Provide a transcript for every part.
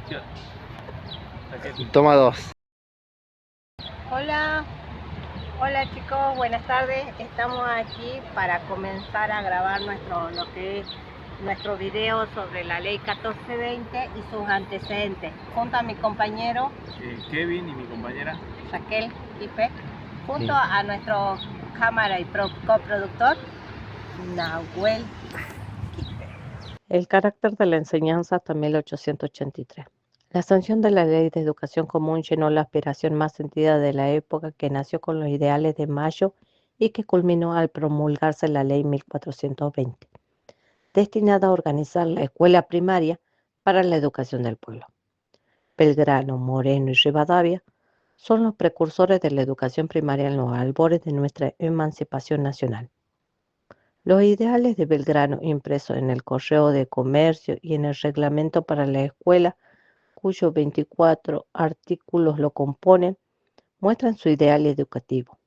Acción. Toma dos. Hola, hola chicos, buenas tardes. Estamos aquí para comenzar a grabar nuestro video sobre la ley 1420 y sus antecedentes, junto a mi compañero Kevin y mi compañera Raquel Ipe, junto Sí. a nuestro cámara y coproductor Nahuel Quispe. El carácter de la enseñanza hasta 1883. La sanción de la Ley de Educación Común llenó la aspiración más sentida de la época, que nació con los ideales de Mayo y que culminó al promulgarse la Ley 1420, destinada a organizar la escuela primaria para la educación del pueblo. Belgrano, Moreno y Rivadavia son los precursores de la educación primaria en los albores de nuestra emancipación nacional. Los ideales de Belgrano, impresos en el Correo de Comercio y en el Reglamento para la Escuela, cuyos 24 artículos lo componen, muestran su ideal educativo,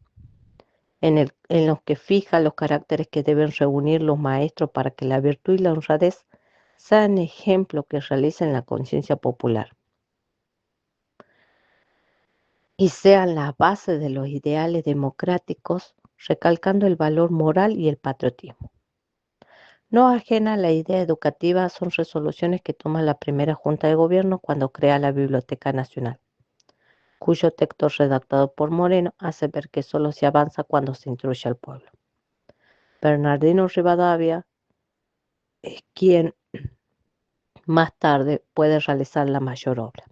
en los que fija los caracteres que deben reunir los maestros para que la virtud y la honradez sean ejemplos que realicen la conciencia popular y sean la base de los ideales democráticos, recalcando el valor moral y el patriotismo. No ajena a la idea educativa son resoluciones que toma la primera Junta de Gobierno cuando crea la Biblioteca Nacional, cuyo texto redactado por Moreno hace ver que solo se avanza cuando se instruye al pueblo. Bernardino Rivadavia es quien más tarde puede realizar la mayor obra.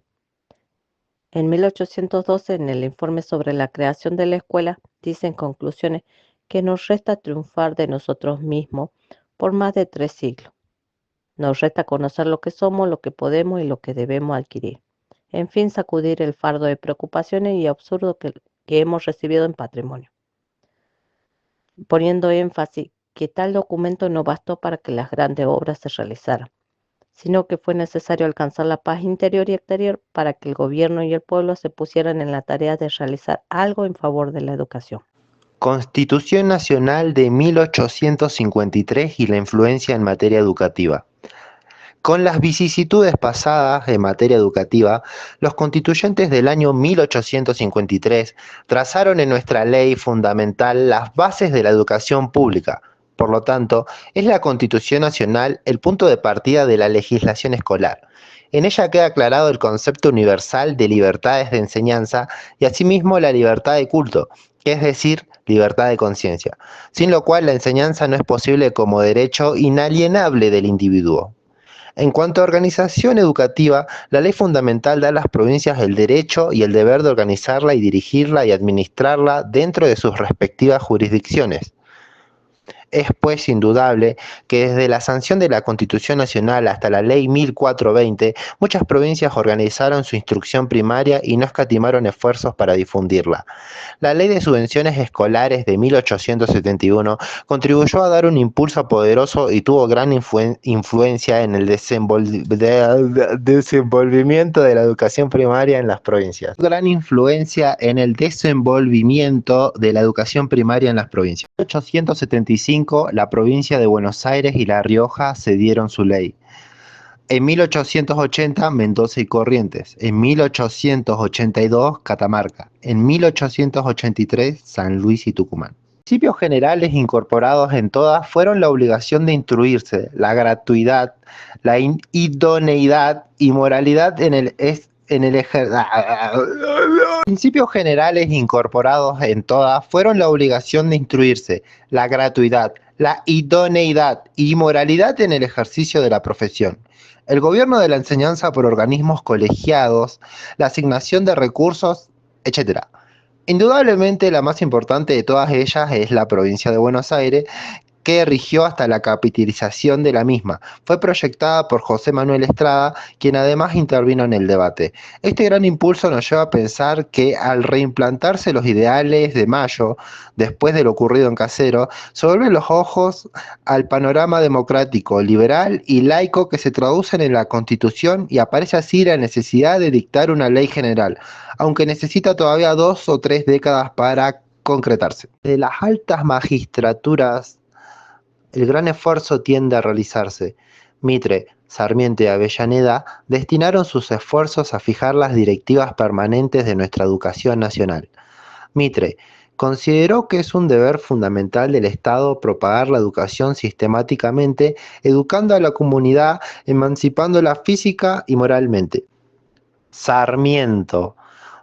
En 1812, en el informe sobre la creación de la escuela, dice en conclusiones que nos resta triunfar de nosotros mismos por más de 3 siglos. Nos resta conocer lo que somos, lo que podemos y lo que debemos adquirir. En fin, sacudir el fardo de preocupaciones y absurdo que hemos recibido en patrimonio, poniendo énfasis que tal documento no bastó para que las grandes obras se realizaran, sino que fue necesario alcanzar la paz interior y exterior para que el gobierno y el pueblo se pusieran en la tarea de realizar algo en favor de la educación. Constitución Nacional de 1853 y la influencia en materia educativa. Con las vicisitudes pasadas en materia educativa, los constituyentes del año 1853 trazaron en nuestra ley fundamental las bases de la educación pública. Por lo tanto, es la Constitución Nacional el punto de partida de la legislación escolar. En ella queda aclarado el concepto universal de libertades de enseñanza y asimismo la libertad de culto, que es decir, libertad de conciencia, sin lo cual la enseñanza no es posible como derecho inalienable del individuo. En cuanto a organización educativa, la ley fundamental da a las provincias el derecho y el deber de organizarla y dirigirla y administrarla dentro de sus respectivas jurisdicciones. Es pues indudable que desde la sanción de la Constitución Nacional hasta la Ley 1420, muchas provincias organizaron su instrucción primaria y no escatimaron esfuerzos para difundirla. La Ley de Subvenciones Escolares de 1871 contribuyó a dar un impulso poderoso y tuvo gran influencia en el desenvolvimiento de la educación primaria en las provincias. Gran influencia en el desenvolvimiento de la educación primaria en las provincias. En 1875, la provincia de Buenos Aires y La Rioja cedieron su ley. En 1880, Mendoza y Corrientes. En 1882, Catamarca. En 1883, San Luis y Tucumán. Principios generales incorporados en todas fueron la obligación de instruirse, la gratuidad, la idoneidad y moralidad en el Principios generales incorporados en todas fueron la obligación de instruirse, la gratuidad, la idoneidad y moralidad en el ejercicio de la profesión, el gobierno de la enseñanza por organismos colegiados, la asignación de recursos, etc. Indudablemente la más importante de todas ellas es la provincia de Buenos Aires, que rigió hasta la capitalización de la misma. Fue proyectada por José Manuel Estrada, quien además intervino en el debate. Este gran impulso nos lleva a pensar que al reimplantarse los ideales de Mayo, después de lo ocurrido en Casero, se vuelven los ojos al panorama democrático, liberal y laico que se traducen en la Constitución y aparece así la necesidad de dictar una ley general, aunque necesita todavía 2 o 3 décadas para concretarse. De las altas magistraturas, el gran esfuerzo tiende a realizarse. Mitre, Sarmiento y Avellaneda destinaron sus esfuerzos a fijar las directivas permanentes de nuestra educación nacional. Mitre consideró que es un deber fundamental del Estado propagar la educación sistemáticamente, educando a la comunidad, emancipándola física y moralmente. Sarmiento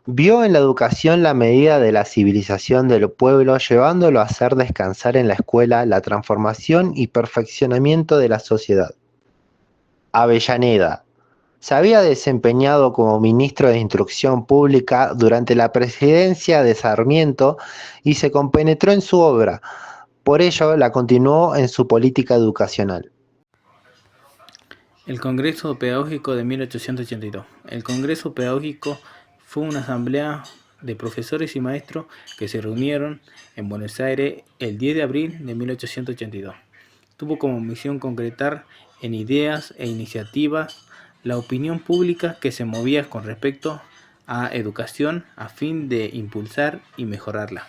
vio en la educación la medida de la civilización del pueblo, llevándolo a hacer descansar en la escuela la transformación y perfeccionamiento de la sociedad. Avellaneda se había desempeñado como ministro de Instrucción Pública durante la presidencia de Sarmiento y se compenetró en su obra, por ello la continuó en su política educacional. El Congreso Pedagógico de 1882. El Congreso Pedagógico fue una asamblea de profesores y maestros que se reunieron en Buenos Aires el 10 de abril de 1882. Tuvo como misión concretar en ideas e iniciativas la opinión pública que se movía con respecto a educación a fin de impulsar y mejorarla.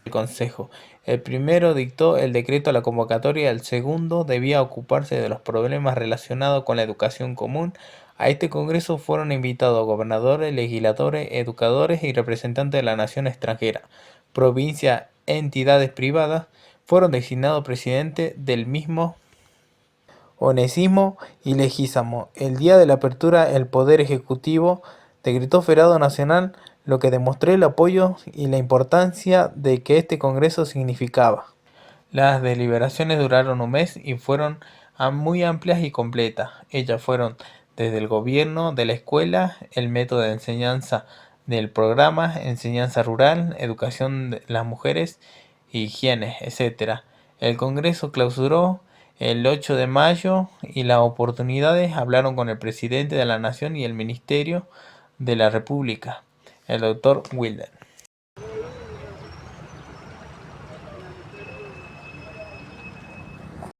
El Consejo. El primero dictó el decreto a la convocatoria, el segundo debía ocuparse de los problemas relacionados con la educación común. A este congreso fueron invitados gobernadores, legisladores, educadores y representantes de la nación extranjera, provincias, entidades privadas. Fueron designados presidentes del mismo Onésimo y Leguízamo. El día de la apertura, el Poder Ejecutivo decretó feriado nacional, lo que demostró el apoyo y la importancia de que este congreso significaba. Las deliberaciones duraron un mes y fueron muy amplias y completas. Ellas fueron desde el gobierno de la escuela, el método de enseñanza del programa, enseñanza rural, educación de las mujeres, higiene, etc. El congreso clausuró el 8 de mayo y las oportunidades hablaron con el presidente de la Nación y el Ministerio de la República, el doctor Wilder.